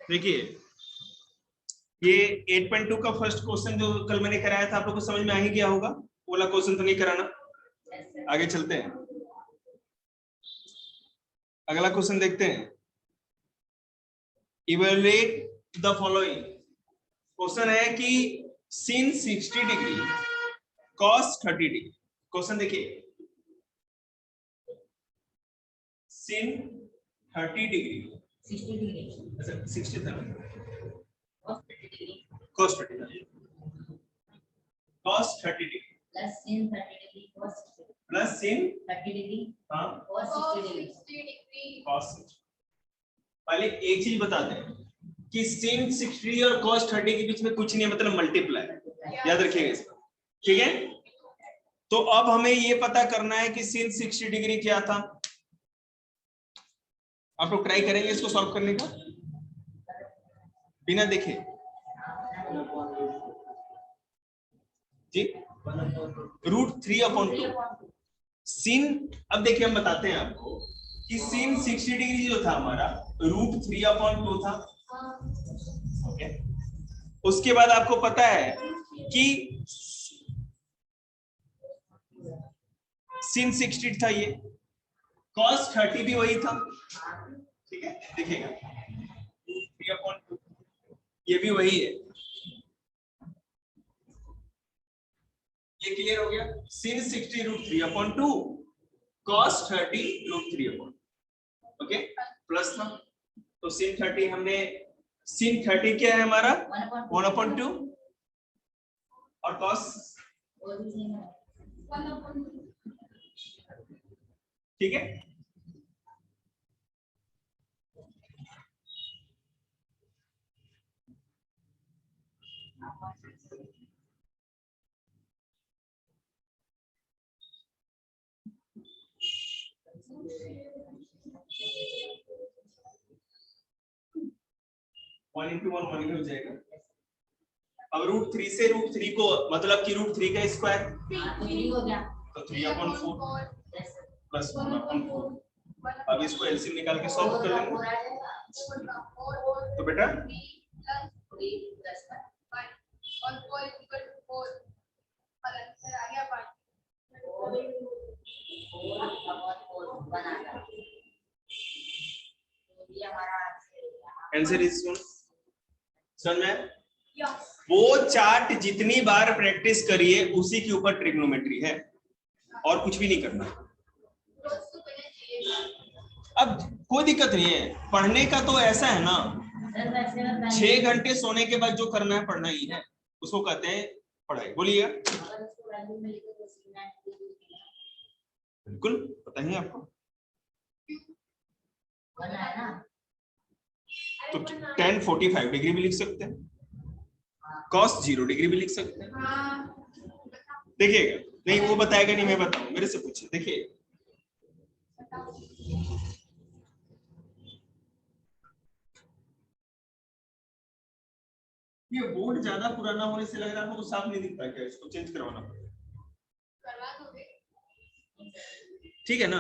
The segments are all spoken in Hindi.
देखिए ये 8.2 का फर्स्ट क्वेश्चन जो कल मैंने कराया था, आप लोग को समझ में आ ही गया होगा। वो वाला क्वेश्चन तो नहीं कराना, आगे चलते हैं। अगला क्वेश्चन देखते हैं। Evaluate the following. क्वेश्चन है कि sin 60 degree cos 30 degree. Question देखिए, sin 30 डिग्री 60 डिग्री, अच्छा 60 था, cos 30 degree cos 30 degree plus sin 30 degree cos 60 plus sin 30 degree हाँ cos 60 डिग्री cos 60। पहले एक चीज बताते हैं कि sin 60 और cos 30 के बीच में कुछ नहीं है, मतलब मल्टीप्लाई, याद रखिएगा इसको, ठीक है। तो अब हमें ये पता करना है कि sin 60 डिग्री क्या था। आप लोग ट्राई करेंगे इसको सॉल्व करने का बिना देखे जी। √3/2 sin। अब देखिए हम बताते हैं आपको कि sin 60 डिग्री जो था हमारा √3/2 था। ओके, उसके बाद आपको पता है कि sin 60 था ये, cos 30 भी वही था, ठीक है। देखिएगा 3/2 ये भी वही है। ये क्लियर हो गया। sin 60 √3/2 cos 30 √3/2 ओके प्लस था। तो sin 30 हमने, sin 30 क्या है हमारा 1/2 और cos, ठीक है। वन इंटू वन वन हो जाएगा। अब √3 से √3 को मतलब कि √3 का स्क्वायर तो 3/4 प्लस 1/4। अब इसको एलसीएम निकाल के सॉल्व कर लेंगे। तो बेटा आंसर इज समझ में। वो चार्ट जितनी बार प्रैक्टिस करिए उसी के ऊपर ट्रिग्नोमेट्री है, और कुछ भी नहीं करना। अब कोई दिक्कत नहीं है, पढ़ने का तो ऐसा है ना, 6 घंटे सोने के बाद जो करना है पढ़ना ही है, उसको कहते हैं पढ़ाई। बोलिएगा। बिल्कुल पता ही आपको। तो tan 45 डिग्री भी लिख सकते हैं, cos 0 डिग्री भी लिख सकते हैं। देखिएगा, नहीं वो बताएगा नहीं, मैं बताऊं, मेरे से पूछिए। देखिए ये बोर्ड ज्यादा पुराना होने से लग रहा है आपको साफ नहीं दिखता क्या? इसको चेंज करवाना पड़ेगा, ठीक है ना।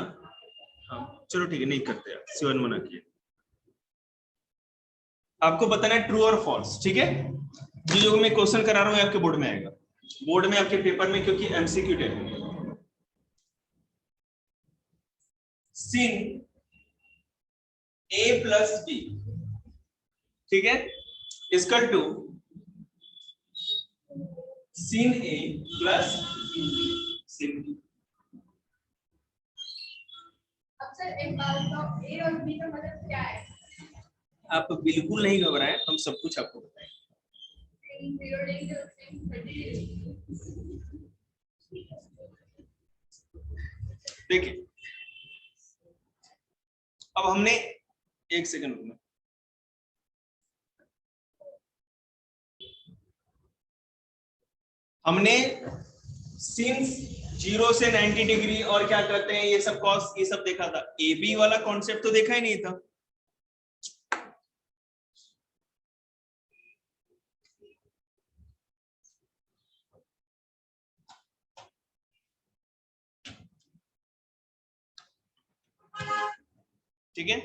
हाँ चलो ठीक है, नहीं करते यार, सिवन मना किए। आपको बताना है ट्रू और फॉल्स, ठीक है। जो मैं क्वेश्चन करा रहा हूँ आपके बोर्ड में आएगा, बोर्ड में आपके पेपर में, क्योंकि एमसीक्यू टाइप है। sin a प्लस बी, ठीक है, is equal to sin a plus sin b। अब सर एक बात तो a और b का मतलब क्या है? आप बिल्कुल नहीं घबराएं, हम सब कुछ आपको बताएंगे। देखिए अब हमने, एक सेकंड रुकना, हमने sin 0 से 90 डिग्री और क्या कहते हैं ये सब कॉस, ये सब देखा था। ए बी वाला कॉन्सेप्ट तो देखा ही नहीं था। ठीक है।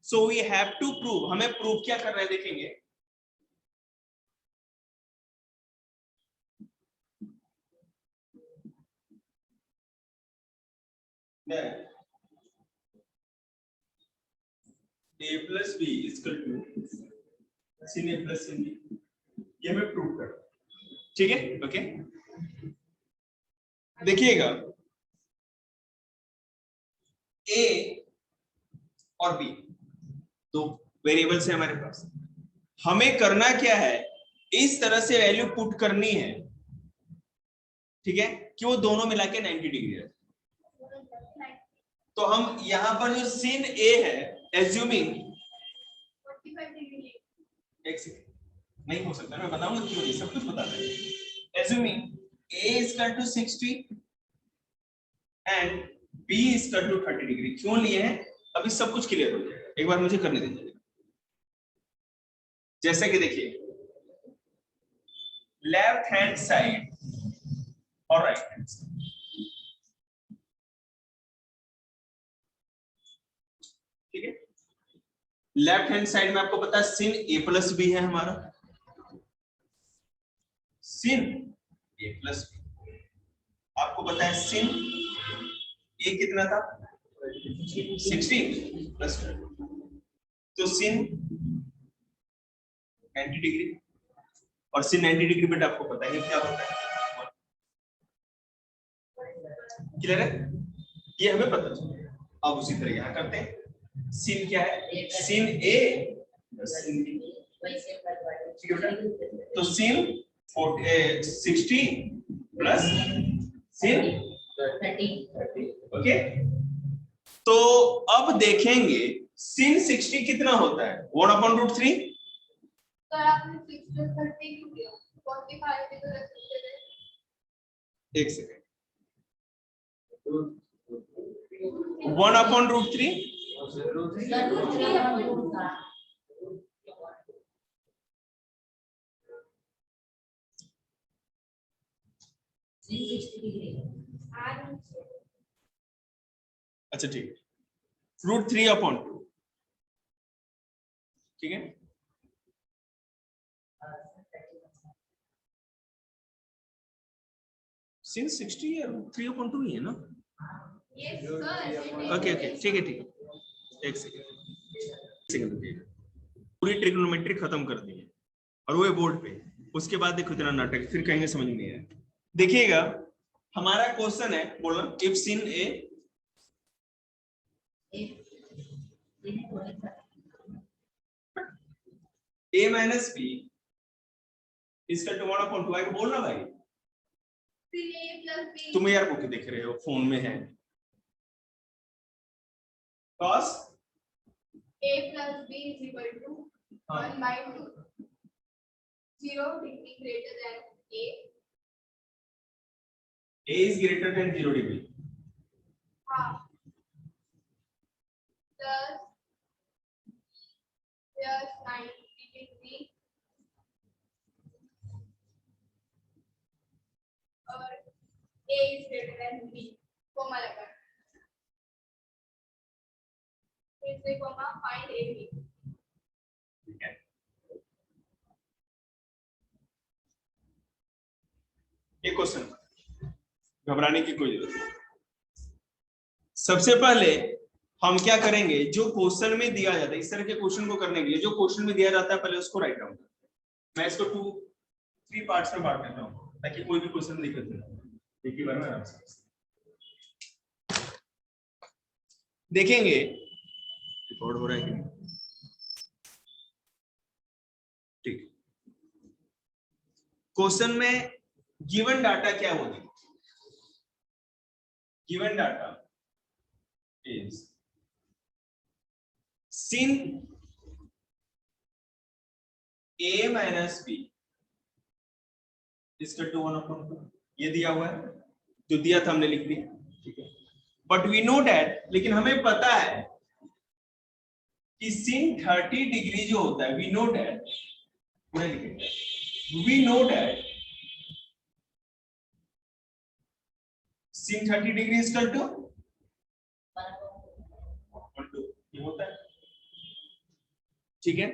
So we have to prove, हमें प्रूव क्या कर रहे हैं देखेंगे। a plus b is equal to sin a plus sin b, ये हमें प्रूव कर, ठीक है। ओके देखिएगा, a और b दो वेरिएबल्स है हमारे पास, हमें करना क्या है, इस तरह से वैल्यू पुट करनी है, ठीक है, कि वो दोनों मिला के 90 डिग्री है। तो हम यहां पर जो sin a है, एज्यूमिंग 45 डिग्री, एक सेकंड, नहीं हो सकता, मैं बताऊंगा क्यों नहीं, सब कुछ बता देंगे। Assuming a is equal to 60 and b is equal to 30 degree, क्यों लिए हैं अभी सब कुछ क्लियर हो जाएगा, एक बार मुझे करने दीजिए। जैसे कि देखिए, लेफ्ट हैंड साइड और राइट हैंड साइड, ठीक है। लेफ्ट हैंड साइड में आपको पता है sin a प्लस बी है हमारा, sin a प्लस बी, आपको पता है sin a कितना था 60 प्लस, तो sin 90 डिग्री, और sin 90 डिग्री बेटा आपको पता है क्या होता है, क्लियर है, ये हमें पता चला। अब उसी तरह यहां करते हैं, sin क्या है, sin a plus sin b, ठीक है बेटा, तो sin 60 प्लस sin 30, ओके। तो अब देखेंगे sin 60 कितना होता है, 1/√3, तो आपने 6 plus 30 क्यों किया, 45 पे तो रख सकते थे। एक सेकंड, 1/√3, अच्छा ठीक है, √3/2, ठीक है। sin 60 या √3/2 ही है ना, Yes sir, ओके ओके ठीक है, एक सेकंड रुकिए, पूरी ट्रिग्नोमेट्री खत्म कर दी है और वो है बोर्ड पे, उसके बाद देखो इतना नाटक, फिर कहेंगे समझ नहीं आया। देखिएगा हमारा क्वेश्चन है, बोलना if sin a minus b is equal to 1/2, आगे बोलना भाई, sin a plus b, तुम यार बुक देख रहे हो, फोन में है, cos a plus b is equal to 1/2, 0 degree greater than a is greater than 0 degree, half plus 90 degree और a is greater than b, comma लगा, फिर से कोमा, फाइंड a b, ठीक है। ये क्वेश्चन घबराने की कोई जरूरत नहीं। सबसे पहले हम क्या करेंगे, जो क्वेश्चन में दिया जाता है, इस तरह के क्वेश्चन को करने के लिए जो क्वेश्चन में दिया जाता है पहले उसको राइट डाउन, मैं इसको 3 पार्ट्स में बांट देता हूं ताकि कोई भी क्वेश्चन दिक्कत नहीं हो, एक ही बार में आराम से देखेंगे। रिकॉर्ड हो रहा है कि नहीं, ठीक। क्वेश्चन में गिवन डाटा क्या होगी, given data is sin a minus b is equal to 1/2, ये दिया हुआ है, जो दिया था हमने लिख दिया, ठीक है। बट वी नो डैट, लेकिन हमें पता है कि sin 30 डिग्री जो होता है, वी नो डैट, पूरा लिखेंगे, we know that sin 30 degree is equal to 1/2, ये होता ठीक है,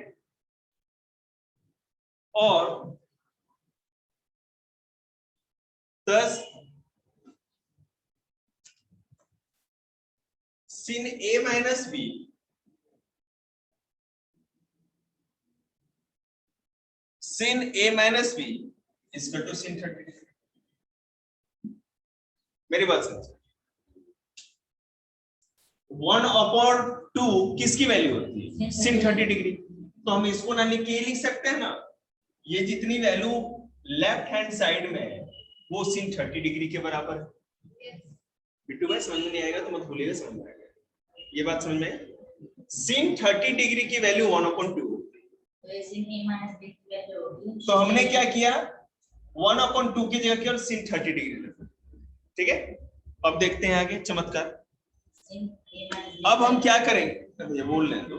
और 10 sin a minus B sin a minus B इसका टू sin 30 डिग्री। मेरी बात समझ, 1/2 किसकी वैल्यू होती है? sin 30 degree. तो हम इसको ना लिख के लिख सकते हैं ना, ये जितनी वैल्यू लेफ्ट हैंड साइड में है वो sin 30 डिग्री के बराबर है। बिट्टू भाई समझ में नहीं आएगा तो मत भूलिएगा, समझ में आएगा, ये बात समझ में। sin 30 डिग्री की वैल्यू 1/2 होती है, तो हमने क्या किया, 1/2 की जगह केवल sin 30 डिग्री रखा। ठीक है, अब देखते हैं आगे चमत्कार। अब हम क्या करेंगे, ये बोल लें तो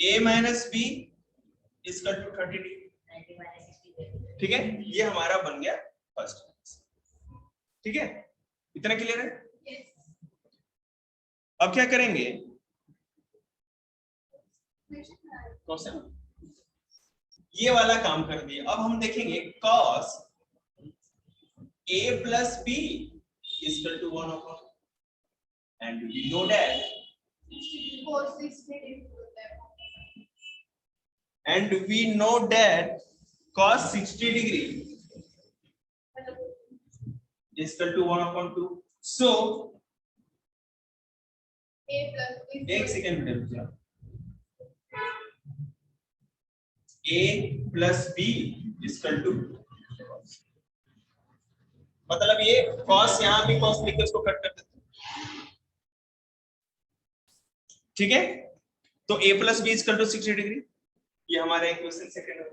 a माइनस बी इसका टू 30 डिग्री। ठीक है, ये हमारा बन गया फर्स्ट। ठीक है, इतना क्लियर है। अब क्या करेंगे, क्वेश्चन ये वाला काम कर दिए। अब हम देखेंगे cos a plus b is equal to 1/, and we know that cos 60 degree is equal to 1/2. So एक सेकेंड रुक जाओ, a plus b is equal to, मतलब ये cos, यहां भी cos लिख के उसको कट कर देते हैं। ठीक है, तो a plus b is equal to 60 degree, ये हमारा इक्वेशन सेकंड है।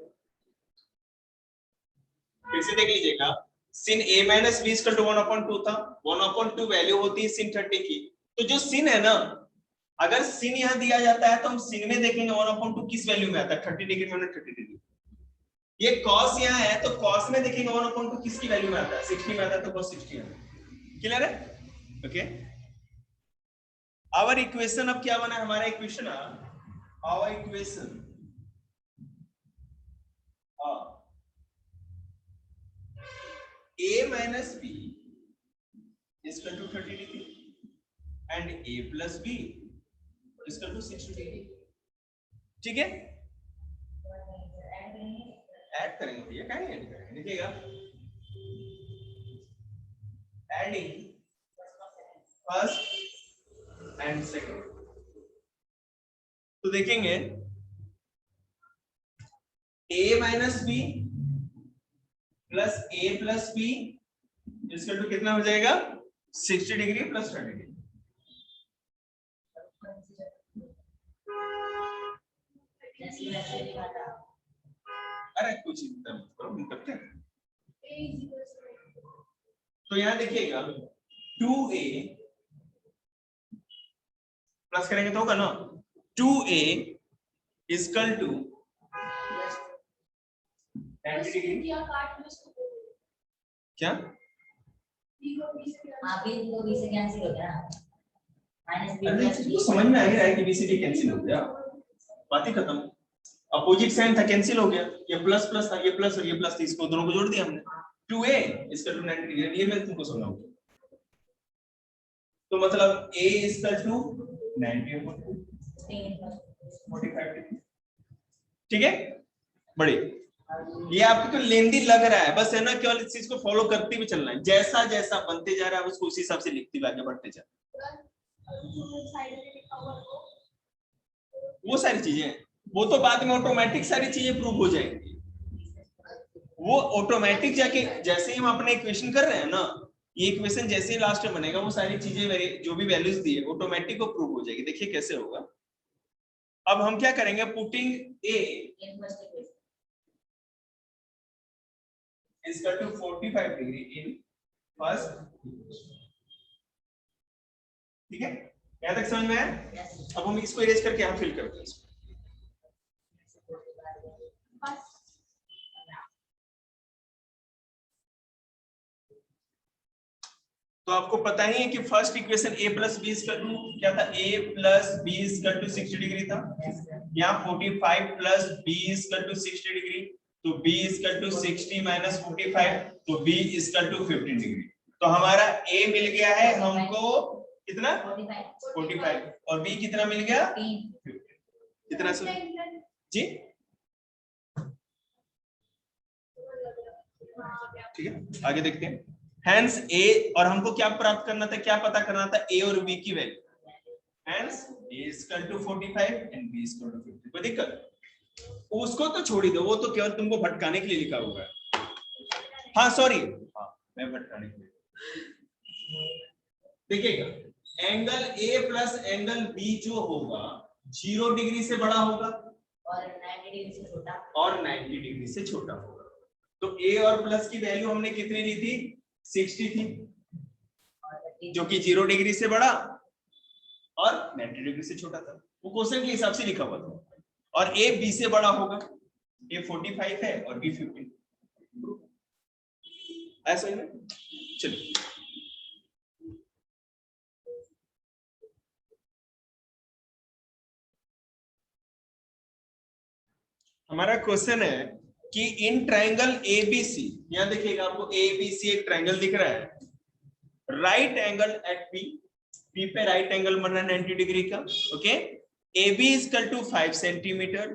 फिर से देख लीजिएगा, sin a minus b is equal to 1/2 था, 1/2 वैल्यू होती है sin 30 की। तो जो sin है ना, अगर sin यहां दिया जाता है तो हम sin में देखेंगे 1/2 किस वैल्यू में आता है, 30 डिग्री में 30 डिग्री। ये cos यहां है तो cos में देखेंगे 1/2 किसकी वैल्यू में आता है, 60 में आता है, तो cos 60 आता है। क्लियर है? ओके, आवर इक्वेशन अब क्या बना है हमारा equation, our equation a minus b is equal to 30 degree and a plus b is equal to 60 degree। ठीक है, ऐड करेंगे भैया, क्या नहीं ऐड करेंगे, देखिएगा एडिंग फर्स्ट एंड सेकंड, तो देखेंगे a minus B plus a plus B इसका टू कितना हो जाएगा, 60 डिग्री प्लस 30 डिग्री। अरे कुछ चिंता मत करो, हम करते हैं। तो यहां देखिएगा 2a प्लस करेंगे तो होगा ना, 2a इक्वल टू 90 डिग्री। क्या तो समझ में आ ही रहा है कि बीसीडी कैंसिल हो गया, बात ही खत्म। अपोजिट साइन था, कैंसिल हो गया, ये प्लस प्लस था, ये प्लस और ये प्लस थी, इसको दोनों को जोड़ दिया हमने, 2a इसका टू 90 डिग्री। ये मैं तुमको समझाऊंगा, तो मतलब a इक्वल टू 90/2 45 डिग्री। ठीक है, बड़े ये आपको लेंदी लग रहा है, बस है ना, केवल इस चीज को फॉलो करते हुए चलना है, जैसा जैसा बनते जा रहा है उसको उसी हिसाब से लिखते हुए आगे बढ़ते जा। वो सारी चीजें, वो तो बाद में ऑटोमेटिक सारी चीजें प्रूव हो जाएंगी, वो ऑटोमेटिक जाके जैसे ही हम अपने इक्वेशन कर रहे हैं ना, ये इक्वेशन जैसे ही लास्ट में बनेगा वो सारी चीजें जो भी वैल्यूज दी है ऑटोमेटिक वो प्रूव हो जाएगी। देखिए कैसे होगा। अब हम क्या करेंगे, putting a is equal to 45 degree in first, ठीक है, यहाँ तक समझ में आया? अब हम इसको इरेज करके यहाँ फिल करते हैं इसको। तो आपको पता ही है कि first equation a plus B equal to क्या था, a plus B equal to 60 degree था। यहाँ 45 plus B equal to 60 degree, तो b इक्वल टू 60 माइनस 45, तो b इक्वल टू 15 डिग्री। तो हमारा a मिल गया है हमको कितना, 45, और b कितना मिल गया, 15। कितना सर जी, ठीक है आगे देखते हैं। Hence a, और हमको क्या प्राप्त करना था, क्या पता करना था, a और b की value. Hence a equal to 45 and b equal to 50। कोई दिक्कत, उसको तो छोड़ ही दो, वो तो केवल तुमको भटकाने के लिए लिखा हुआ है। हाँ सॉरी, हाँ मैं भटकाने के लिए। देखिएगा, angle a plus angle b जो होगा 0 डिग्री से बड़ा होगा और 90 डिग्री से छोटा, और 90 डिग्री से छोटा होगा। तो a और प्लस की वैल्यू हमने कितनी ली थी, 60 थी, जो कि 0 डिग्री से बड़ा और 90 डिग्री से छोटा था। वो क्वेश्चन के हिसाब से लिखा हुआ था। और a b से बड़ा होगा, a 45 है और b 15, ऐसा है ना। चलिए हमारा क्वेश्चन है कि इन ट्रायंगल ABC, यहां देखिएगा आपको ABC एक ट्रायंगल दिख रहा है, right angle at P, P पे राइट एंगल बन रहा है 90 डिग्री का, okay. AB equal to 5 centimetre,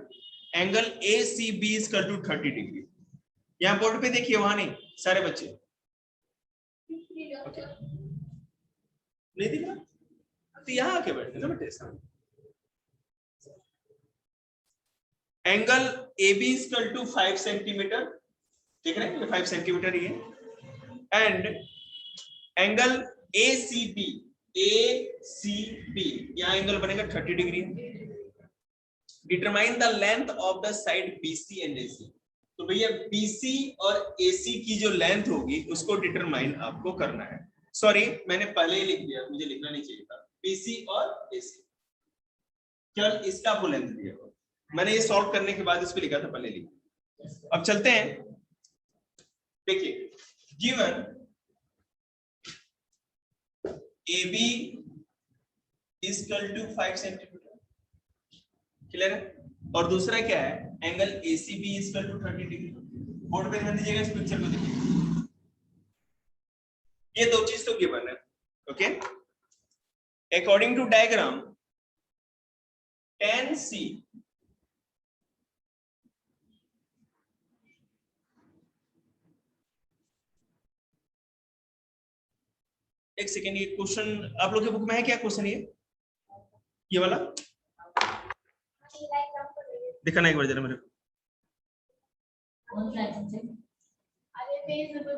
angle ACB equal to 30 degree. यहाँ बोर्ड पे देखिए, वहां नहीं, सारे बच्चे ओके नहीं दिख रहा, तो यहाँ आके बैठे ना बेटे सामने। Angle AB equal to 5 centimetre, देख रहे हैं ये 5 सेंटीमीटर ही है, एंड एंगल ACB, यहाँ एंगल बनेगा 30 degree. Determine the length of the side BC and AC। तो भैया BC और AC की जो लेंथ होगी उसको डिटरमाइन आपको करना है। सॉरी मैंने पहले ही लिख दिया, मुझे लिखना नहीं चाहिए था, BC और AC, केवल इसका आपको लेंथ दिया, मैंने ये सॉल्व करने के बाद इस पे लिखा था, पहले लिखा। अब चलते हैं, देखिए given AB equal to 5 centimetre, clear है, और दूसरा क्या है, angle ACB equal to 30 degree. Board पे ध्यान दीजिएगा, इस पिक्चर को देखिए, ये दो चीज तो गिवन है, okay. According to diagram tan C एक सेकेंड, ये क्वेश्चन आप लोग के बुक में है क्या, क्वेश्चन ये वाला दिखाना एक बार जरा मेरे को। कौन सा है? अरे पेज नंबर